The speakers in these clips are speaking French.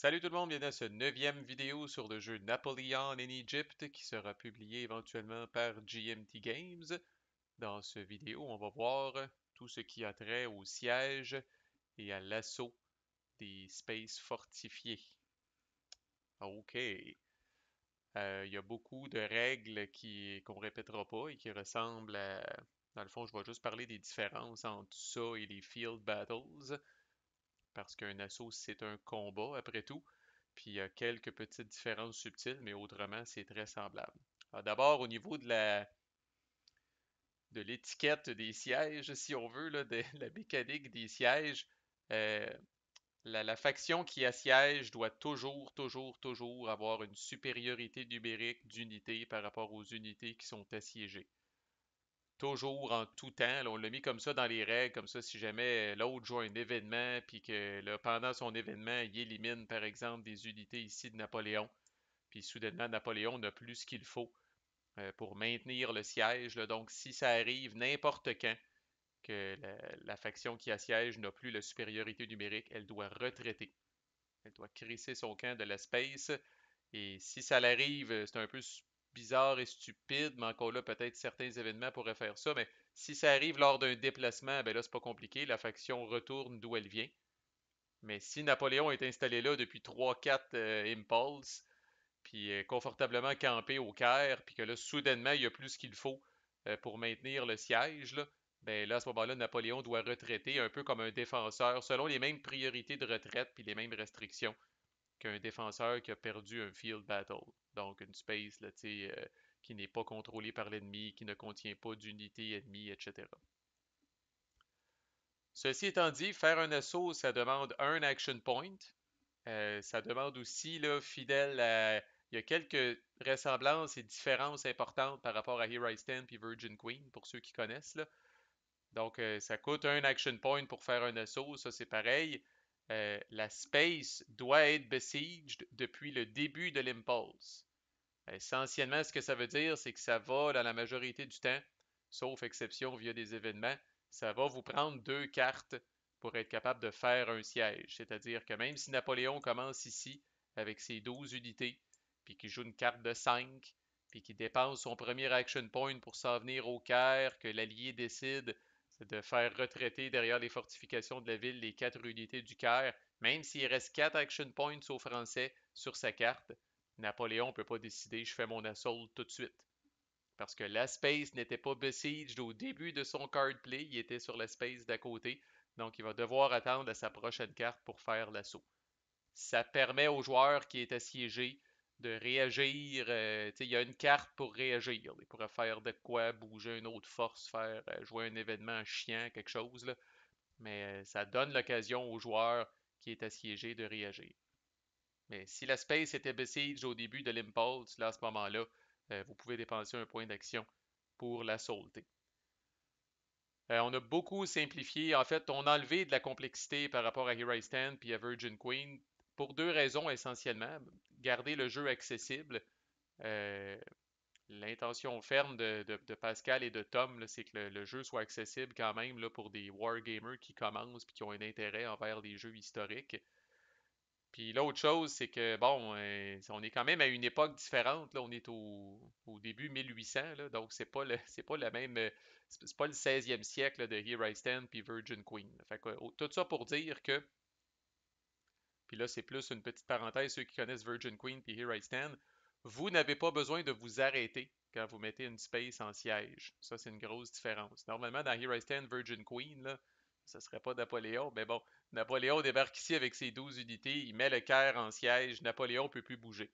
Salut tout le monde, bienvenue à ce neuvième vidéo sur le jeu Napoleon in Egypt qui sera publié éventuellement par GMT Games. Dans cette vidéo, on va voir tout ce qui a trait au siège et à l'assaut des spaces fortifiés. Ok. Il y a beaucoup de règles qu'on répétera pas et qui ressemblent à... Dans le fond, je vais juste parler des différences entre ça et les field battles, parce qu'un assaut, c'est un combat après tout. Puis il y a quelques petites différences subtiles, mais autrement, c'est très semblable. Alors, d'abord, au niveau de l'étiquette des sièges, si on veut, là, de la mécanique des sièges, euh, la faction qui assiège doit toujours avoir une supériorité numérique d'unités par rapport aux unités qui sont assiégées. Toujours en tout temps. Là, on l'a mis comme ça dans les règles, comme ça, si jamais l'autre joue un événement, puis que là, pendant son événement, il élimine, par exemple, des unités ici de Napoléon, puis soudainement, Napoléon n'a plus ce qu'il faut pour maintenir le siège. Là. Donc, si ça arrive n'importe quand que la faction qui assiège n'a plus la supériorité numérique, elle doit retraiter. Elle doit crisser son camp de l'espace. Et si ça l'arrive, c'est un peu bizarre et stupide, mais encore là, peut-être certains événements pourraient faire ça. Mais si ça arrive lors d'un déplacement, ben là, c'est pas compliqué. La faction retourne d'où elle vient. Mais si Napoléon est installé là depuis 3-4 impulses, puis confortablement campé au Caire, puis que là, soudainement, il n'y a plus ce qu'il faut pour maintenir le siège, là, ben là, à ce moment-là, Napoléon doit retraiter un peu comme un défenseur, selon les mêmes priorités de retraite puis les mêmes restrictions qu'un défenseur qui a perdu un field battle. Donc, une space là, qui n'est pas contrôlée par l'ennemi, qui ne contient pas d'unité ennemie, etc. Ceci étant dit, faire un assaut, ça demande un action point. Ça demande aussi, là, fidèle à... Il y a quelques ressemblances et différences importantes par rapport à Here I Stand puis Virgin Queen, pour ceux qui connaissent, là. Donc, ça coûte un action point pour faire un assaut, ça c'est pareil. La space doit être besieged depuis le début de l'impulse. Essentiellement, ce que ça veut dire, c'est que ça va, dans la majorité du temps, sauf exception via des événements, ça va vous prendre deux cartes pour être capable de faire un siège. C'est-à-dire que même si Napoléon commence ici avec ses 12 unités, puis qu'il joue une carte de 5, puis qu'il dépense son premier action point pour s'en venir au Caire, que l'allié décide de faire retraiter derrière les fortifications de la ville les 4 unités du Caire, même s'il reste 4 action points aux Français sur sa carte, Napoléon ne peut pas décider je fais mon assault tout de suite. Parce que la space n'était pas besieged au début de son card play, il était sur la space d'à côté. Donc il va devoir attendre à sa prochaine carte pour faire l'assaut. Ça permet au joueur qui est assiégé de réagir. Il y a une carte pour réagir. Il pourrait faire de quoi, bouger une autre force, faire jouer un événement chiant, quelque chose. Là. Mais ça donne l'occasion au joueur qui est assiégé de réagir. Mais si la space était besieged au début de l'impulse, là, à ce moment-là, vous pouvez dépenser un point d'action pour la sauter. On a beaucoup simplifié. En fait, on a enlevé de la complexité par rapport à Here I Stand puis à Virgin Queen pour deux raisons essentiellement. Garder le jeu accessible. Euh, L'intention ferme de Pascal et de Tom, c'est que le jeu soit accessible quand même là, pour des wargamers qui commencent et qui ont un intérêt envers les jeux historiques. Puis l'autre chose, c'est que, bon, on est quand même à une époque différente. Là, on est au début 1800, là, donc c'est pas la même, c'est pas le 16e siècle là, de Here I Stand puis Virgin Queen. Fait que, tout ça pour dire que, puis là, c'est plus une petite parenthèse, ceux qui connaissent Virgin Queen puis Here I Stand, vous n'avez pas besoin de vous arrêter quand vous mettez une space en siège. Ça, c'est une grosse différence. Normalement, dans Here I Stand, Virgin Queen, là, ce serait pas Napoléon, mais bon, Napoléon débarque ici avec ses 12 unités, il met le Caire en siège, Napoléon ne peut plus bouger.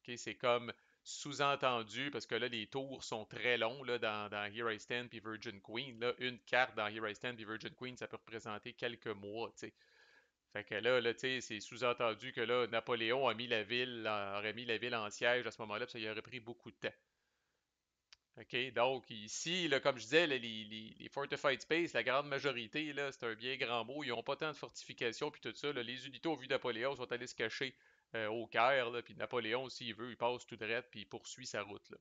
Okay, c'est comme sous-entendu, parce que là, les tours sont très longs là, dans Here I Stand puis Virgin Queen. Là, une carte dans Here I Stand puis Virgin Queen, ça peut représenter quelques mois. T'sais. Fait que là, c'est sous-entendu que là, Napoléon a mis la ville, aurait mis la ville en siège à ce moment-là, puis ça y aurait pris beaucoup de temps. OK, donc ici, là, comme je disais, là, les Fortified Space, la grande majorité, là, c'est un bien grand mot. Ils n'ont pas tant de fortifications puis tout ça. Là. Les unités au vu Napoléon sont allées se cacher au Caire, là, puis Napoléon, s'il veut, il passe tout droit puis il poursuit sa route. Là.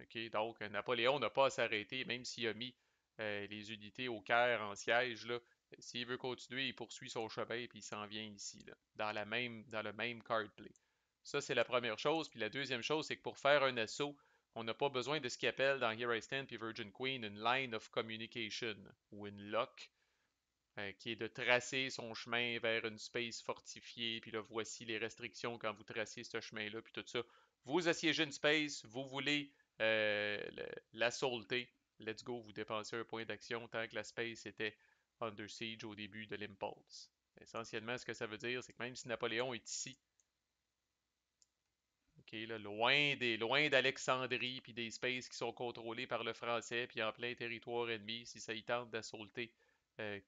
OK, donc Napoléon n'a pas à s'arrêter, même s'il a mis les unités au Caire en siège, là, S'il veut continuer, il poursuit son chemin et puis il s'en vient ici, là, dans le même card play. Ça, c'est la première chose. Puis la deuxième chose, c'est que pour faire un assaut, on n'a pas besoin de ce qu'il appelle dans Here I Stand puis Virgin Queen une line of communication ou une lock, qui est de tracer son chemin vers une space fortifiée. Puis là, voici les restrictions quand vous tracez ce chemin-là, puis tout ça. Vous assiégez une space, vous voulez l'assaulter. Let's go, vous dépensez un point d'action tant que la space était under siege au début de l'impulse. Essentiellement, ce que ça veut dire, c'est que même si Napoléon est ici, OK, là, loin d'Alexandrie, puis des spaces qui sont contrôlés par le français, puis en plein territoire ennemi, si ça y tente d'assaulter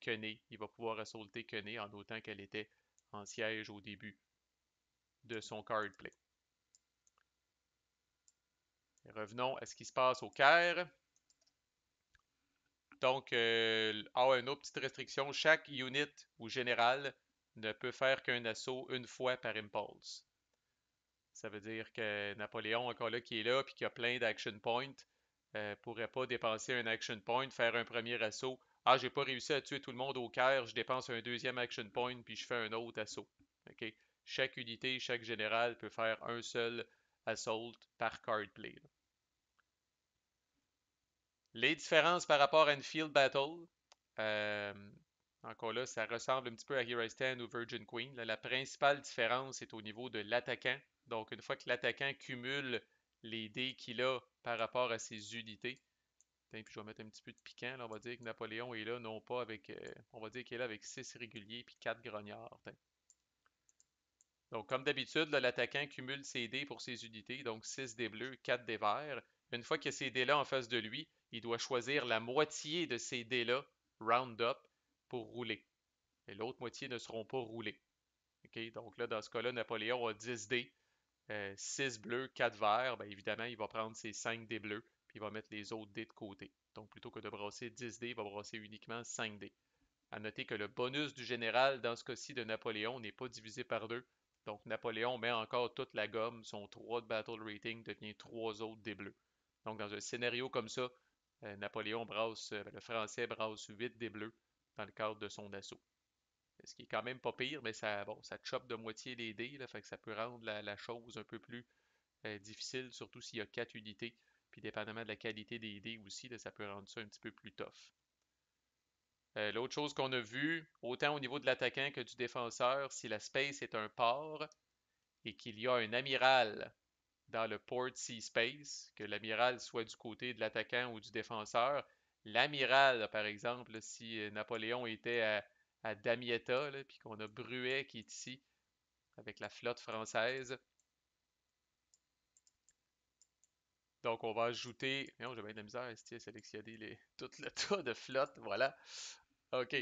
Quenet, il va pouvoir assaulter Quenet en autant qu'elle était en siège au début de son card play. Et revenons à ce qui se passe au Caire. Donc, une autre petite restriction, chaque unit ou général ne peut faire qu'un assaut une fois par impulse. Ça veut dire que Napoléon, encore là, qui est là, puis qui a plein d'action points, pourrait pas dépenser un action point, faire un premier assaut. Ah, j'ai pas réussi à tuer tout le monde au Caire, je dépense un deuxième action point, puis je fais un autre assaut. OK? Chaque unité, chaque général peut faire un seul assault par card play, là. Les différences par rapport à une field battle, euh, encore là, ça ressemble un petit peu à Here I Stand ou Virgin Queen. Là, la principale différence est au niveau de l'attaquant. Donc, une fois que l'attaquant cumule les dés qu'il a par rapport à ses unités, puis je vais mettre un petit peu de piquant, là, on va dire que Napoléon est là, non pas avec, on va dire qu'il est là avec 6 réguliers puis 4 grognards. Donc, comme d'habitude, l'attaquant cumule ses dés pour ses unités, donc 6 dés bleus, 4 dés verts. Une fois qu'il a ces dés-là en face de lui, il doit choisir la moitié de ces dés-là, round up, pour rouler. Et l'autre moitié ne seront pas roulés. OK? Donc là, dans ce cas-là, Napoléon a 10 dés, 6 bleus, 4 verts. Bien évidemment, il va prendre ses 5 dés bleus, puis il va mettre les autres dés de côté. Donc plutôt que de brasser 10 dés, il va brasser uniquement 5 dés. À noter que le bonus du général dans ce cas-ci de Napoléon n'est pas divisé par 2. Donc Napoléon met encore toute la gomme, son 3 de battle rating devient 3 autres des bleus. Donc dans un scénario comme ça, Napoléon brasse, le français brasse 8 des bleus dans le cadre de son assaut. Ce qui est quand même pas pire, mais ça, bon, ça chope de moitié les dés, là, fait que ça peut rendre la chose un peu plus difficile, surtout s'il y a 4 unités. Puis dépendamment de la qualité des dés aussi, là, ça peut rendre ça un petit peu plus tough. L'autre chose qu'on a vu, autant au niveau de l'attaquant que du défenseur, si la space est un port et qu'il y a un amiral dans le port sea space, que l'amiral soit du côté de l'attaquant ou du défenseur, l'amiral, par exemple, si Napoléon était à Damietta, puis qu'on a Bruet qui est ici avec la flotte française. Donc, on va ajouter. Non, j'ai bien de la misère à sélectionner tout le tas de flottes. Voilà. OK.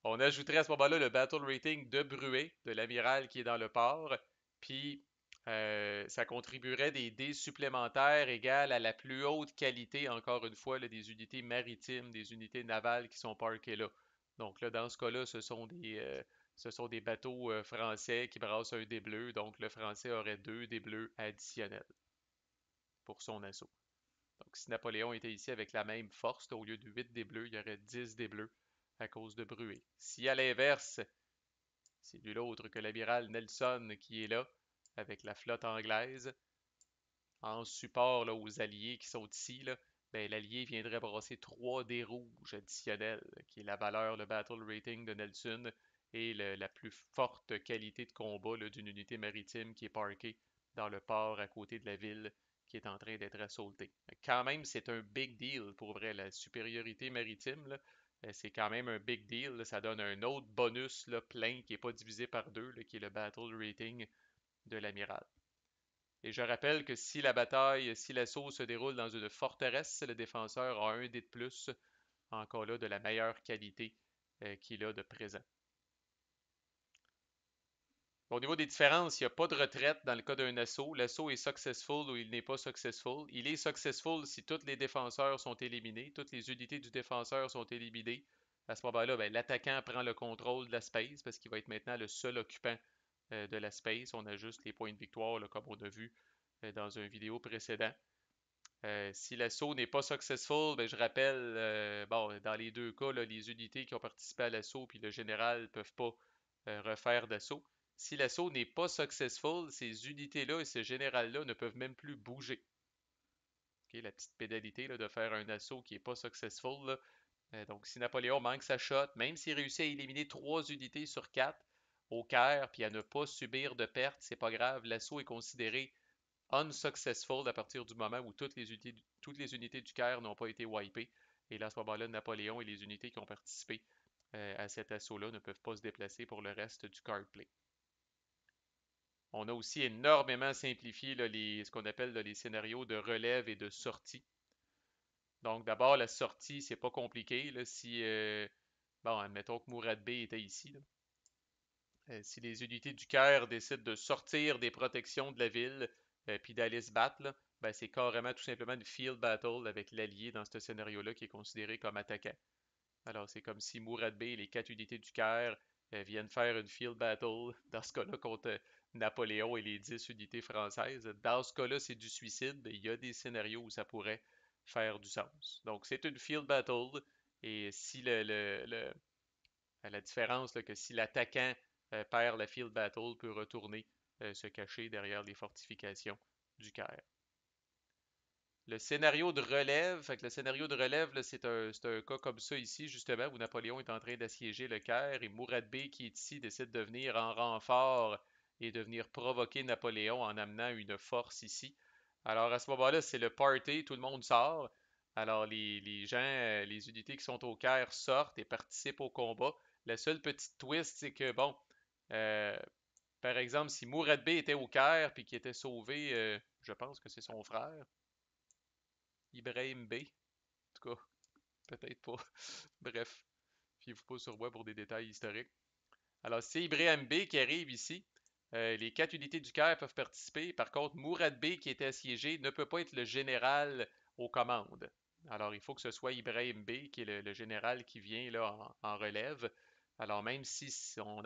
On ajouterait à ce moment-là le battle rating de Bruet, de l'amiral qui est dans le port. Puis, ça contribuerait des dés supplémentaires égales à la plus haute qualité, encore une fois, là, des unités maritimes, des unités navales qui sont parquées là. Donc, là, dans ce cas-là, ce sont des bateaux français qui brassent un dé bleu. Donc, le français aurait 2 dés bleus additionnels pour son assaut. Donc, si Napoléon était ici avec la même force, au lieu de 8 des bleus, il y aurait 10 des bleus à cause de Bruet. Si à l'inverse, c'est nul autre que l'amiral Nelson qui est là, avec la flotte anglaise, en support là, aux alliés qui sont ici, là, ben, l'allié viendrait brasser 3 dés rouges additionnels, qui est la valeur, le battle rating de Nelson, et la plus forte qualité de combat d'une unité maritime qui est parkée dans le port à côté de la ville qui est en train d'être assaultée. Quand même, c'est un big deal pour vrai. La supériorité maritime, là, c'est quand même un big deal, là. Ça donne un autre bonus là, plein qui n'est pas divisé par deux, là, qui est le battle rating de l'amiral. Et je rappelle que si la bataille, si l'assaut se déroule dans une forteresse, le défenseur a un dé de plus, encore là, de la meilleure qualité qu'il a de présent. Au niveau des différences, il n'y a pas de retraite dans le cas d'un assaut. L'assaut est successful ou il n'est pas successful. Il est successful si tous les défenseurs sont éliminés, toutes les unités du défenseur sont éliminées. À ce moment-là, ben, l'attaquant prend le contrôle de la space parce qu'il va être maintenant le seul occupant de la space. On ajuste les points de victoire, là, comme on a vu dans une vidéo précédente. Si l'assaut n'est pas successful, ben, je rappelle, bon, dans les deux cas, là, les unités qui ont participé à l'assaut puis le général ne peuvent pas refaire d'assaut. Si l'assaut n'est pas successful, ces unités-là et ce général-là ne peuvent même plus bouger. Ok, la petite pénalité là, de faire un assaut qui n'est pas successful, là. Donc, si Napoléon manque sa shot, même s'il réussit à éliminer 3 unités sur 4 au Caire, puis à ne pas subir de pertes, c'est pas grave. L'assaut est considéré unsuccessful à partir du moment où toutes les unités du Caire n'ont pas été wipées. Et là, à ce moment-là, Napoléon et les unités qui ont participé à cet assaut-là ne peuvent pas se déplacer pour le reste du card play. On a aussi énormément simplifié là, ce qu'on appelle là, les scénarios de relève et de sortie. Donc, d'abord, la sortie, c'est pas compliqué. Là, si, bon, admettons que Mourad Bey était ici. Là. Si les unités du Caire décident de sortir des protections de la ville puis d'aller se battre, là, ben, c'est carrément tout simplement une field battle avec l'allié dans ce scénario-là qui est considéré comme attaquant. Alors, c'est comme si Mourad Bey et les 4 unités du Caire viennent faire une field battle, dans ce cas-là, contre Napoléon et les 10 unités françaises. Dans ce cas-là, c'est du suicide. Il y a des scénarios où ça pourrait faire du sens. Donc, c'est une field battle. Et si la différence, là, que si l'attaquant perd la field battle, peut retourner se cacher derrière les fortifications du Caire. Le scénario de relève, fait que le scénario de relève, là, c'est un cas comme ça ici, justement, où Napoléon est en train d'assiéger le Caire et Mourad Bey, qui est ici, décide de venir en renfort et de venir provoquer Napoléon en amenant une force ici. Alors à ce moment-là, c'est le party, tout le monde sort. Alors les gens, les unités qui sont au Caire sortent et participent au combat. La seule petite twist, c'est que, bon, euh, par exemple, si Mourad Bey était au Caire puis qu'il était sauvé, je pense que c'est son frère, Ibrahim Bey. En tout cas, peut-être pas. Bref, fiez-vous pas sur moi pour des détails historiques. Alors, c'est Ibrahim Bey qui arrive ici. Les 4 unités du Caire peuvent participer. Par contre, Mourad Bey, qui était assiégé, ne peut pas être le général aux commandes. Alors, il faut que ce soit Ibrahim Bey, qui est le général qui vient là en relève. Alors, même si on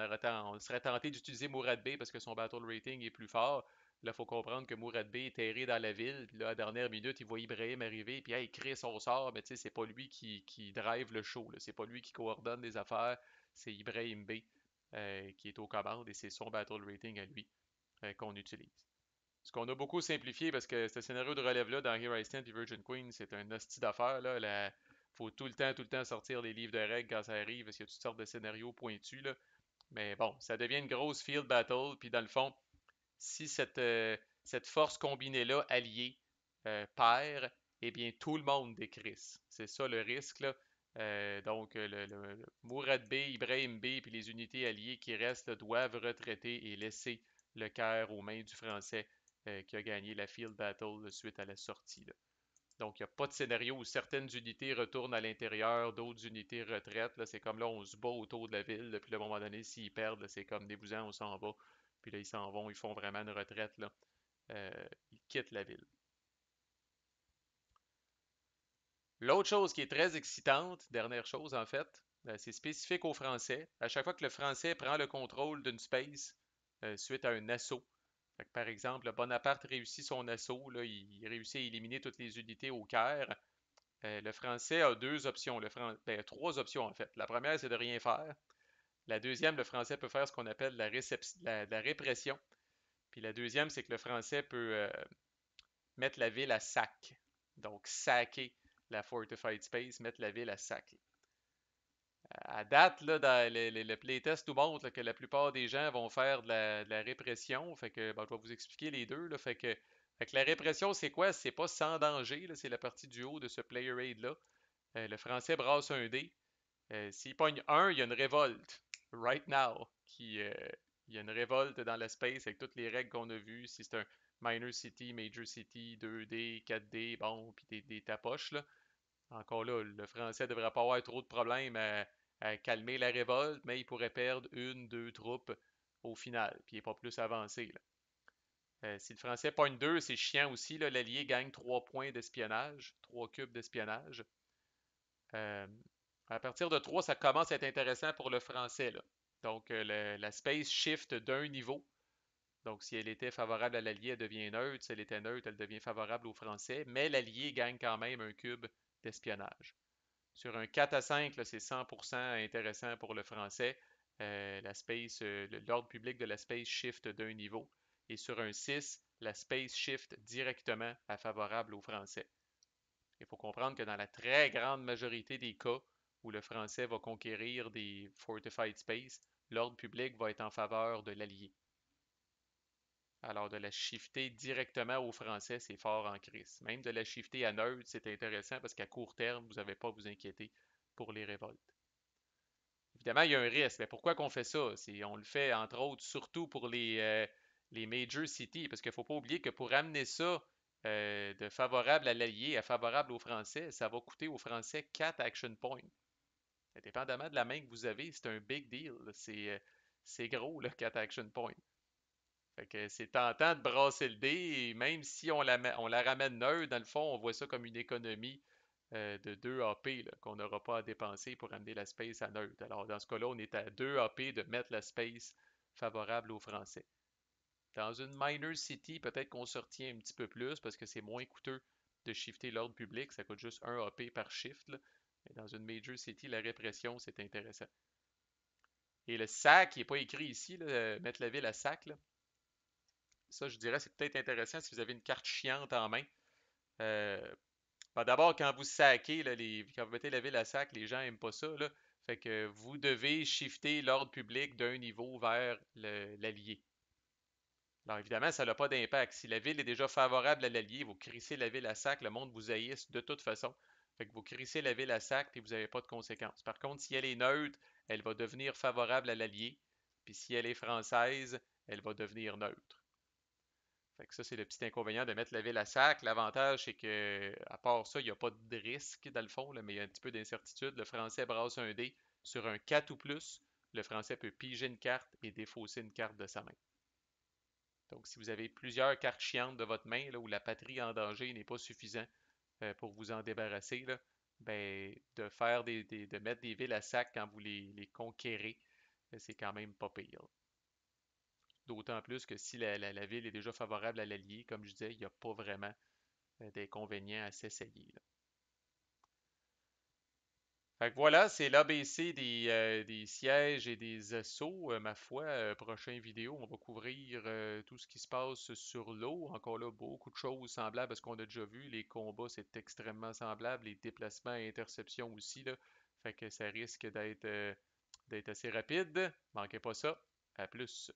serait tenté d'utiliser Mourad Bey parce que son battle rating est plus fort, là, il faut comprendre que Mourad Bey est erré dans la ville. Puis là, à la dernière minute, il voit Ibrahim arriver. Puis, hey, il crée son sort. Mais tu sais, c'est pas lui qui drive le show. C'est pas lui qui coordonne les affaires. C'est Ibrahim Bey qui est aux commandes et c'est son battle rating à lui qu'on utilise. Ce qu'on a beaucoup simplifié parce que ce scénario de relève-là dans Here I Stand et Virgin Queen, c'est un hostie d'affaires. Il faut tout le temps sortir les livres de règles quand ça arrive parce qu'il y a toutes sortes de scénarios pointus. Là. Mais bon, ça devient une grosse field battle. Puis dans le fond, si cette force combinée-là, alliée, perd, eh bien, tout le monde décrisse. C'est ça le risque, là. Donc, le Mourad Bey, Ibrahim Bey, puis les unités alliées qui restent là, doivent retraiter et laisser le Caire aux mains du Français qui a gagné la field battle suite à la sortie. Là. Donc, il n'y a pas de scénario où certaines unités retournent à l'intérieur, d'autres unités retraitent. Là, c'est comme là, on se bat autour de la ville. Là, puis là, à un moment donné, s'ils perdent, c'est comme des bousins, on s'en va. Puis là, ils s'en vont, ils font vraiment une retraite. Là. Ils quittent la ville. L'autre chose qui est très excitante, dernière chose en fait, c'est spécifique aux Français. À chaque fois que le Français prend le contrôle d'une space suite à un assaut, fait que, par exemple, Bonaparte réussit son assaut, là, il réussit à éliminer toutes les unités au Caire. Le Français a 2 options, ben, 3 options en fait. La première, c'est de rien faire. La deuxième, le Français peut faire ce qu'on appelle la répression. Puis la deuxième, c'est que le Français peut mettre la ville à sac. Donc, saquer la Fortified Space, mettre la ville à sac. À date, là, dans le playtest nous montre là, que la plupart des gens vont faire de la répression. Fait que, bon, je vais vous expliquer les deux. Là, fait que la répression, c'est quoi? C'est pas sans danger. C'est la partie du haut de ce player aid-là. Le français brasse un dé. S'il pogne un, il y a une révolte. Right now. Il y a une révolte dans l'espace avec toutes les règles qu'on a vues. Si c'est un Minor City, Major City, 2D, 4D, bon, puis des tapoches, là. Encore là, le français devrait pas avoir trop de problèmes à calmer la révolte, mais il pourrait perdre 1, 2 troupes au final, puis il n'est pas plus avancé. Là. Si le français pogne 2, c'est chiant aussi. L'allié gagne 3 points d'espionnage, 3 cubes d'espionnage. Euh, à partir de 3, ça commence à être intéressant pour le français. Là. Donc, la space shift d'un niveau. Donc, si elle était favorable à l'Allié, elle devient neutre. Si elle était neutre, elle devient favorable aux Français. Mais l'Allié gagne quand même un cube d'espionnage. Sur un 4 à 5, c'est 100% intéressant pour le Français. L'ordre public de la space shift d'un niveau. Et sur un 6, la space shift directement à favorable aux Français. Il faut comprendre que dans la très grande majorité des cas où le Français va conquérir des fortified space, l'ordre public va être en faveur de l'allié. Alors, de la shifter directement aux Français, c'est fort en crise. Même de la shifter à neutre, c'est intéressant parce qu'à court terme, vous n'avez pas à vous inquiéter pour les révoltes. Évidemment, il y a un risque. Mais pourquoi qu'on fait ça? On le fait, entre autres, surtout pour les major cities, parce qu'il ne faut pas oublier que pour amener ça de favorable à l'allié à favorable aux Français, ça va coûter aux Français 4 action points. Dépendamment de la main que vous avez, c'est un big deal. C'est gros, là, 4 action points. Fait que c'est tentant de brasser le dé, et même si on la ramène neutre, dans le fond, on voit ça comme une économie de 2 AP là, qu'on n'aura pas à dépenser pour amener la space à neutre. Alors, dans ce cas-là, on est à 2 AP de mettre la space favorable aux Français. Dans une minor city, peut-être qu'on se retient un petit peu plus parce que c'est moins coûteux de shifter l'ordre public. Ça coûte juste 1 AP par shift. Là. Mais dans une major city, la répression, c'est intéressant. Et le sac, il n'est pas écrit ici, là, mettre la ville à sac. Là. Ça, je dirais, c'est peut-être intéressant si vous avez une carte chiante en main. Euh, D'abord, quand vous saquez, là, quand vous mettez la ville à sac, les gens n'aiment pas ça. Là. Fait que vous devez shifter l'ordre public d'un niveau vers l'allié. Alors évidemment, ça n'a pas d'impact. Si la ville est déjà favorable à l'allié, vous crissez la ville à sac, le monde vous haïsse de toute façon. Fait que vous crissez la ville à sac et vous n'avez pas de conséquences. Par contre, si elle est neutre, elle va devenir favorable à l'allié. Puis si elle est française, elle va devenir neutre. Fait que ça, c'est le petit inconvénient de mettre la ville à sac. L'avantage, c'est que, à part ça, il n'y a pas de risque dans le fond, là, mais il y a un petit peu d'incertitude. Le français brasse un dé sur un 4 ou plus. Le français peut piger une carte et défausser une carte de sa main. Donc, si vous avez plusieurs cartes chiantes de votre main, là, où la patrie en danger n'est pas suffisant pour vous en débarrasser, là, ben, de mettre des villes à sac quand vous les conquérez, c'est quand même pas pire. D'autant plus que si la ville est déjà favorable à l'allié, comme je disais, il n'y a pas vraiment d'inconvénients à s'essayer. Là. Fait que voilà, c'est l'ABC des sièges et des assauts. Ma foi, prochaine vidéo, on va couvrir tout ce qui se passe sur l'eau. Encore là, beaucoup de choses semblables à ce qu'on a déjà vu. Les combats, c'est extrêmement semblable. Les déplacements et interceptions aussi, là. Fait que ça risque d'être assez rapide. Manquez pas ça. À plus.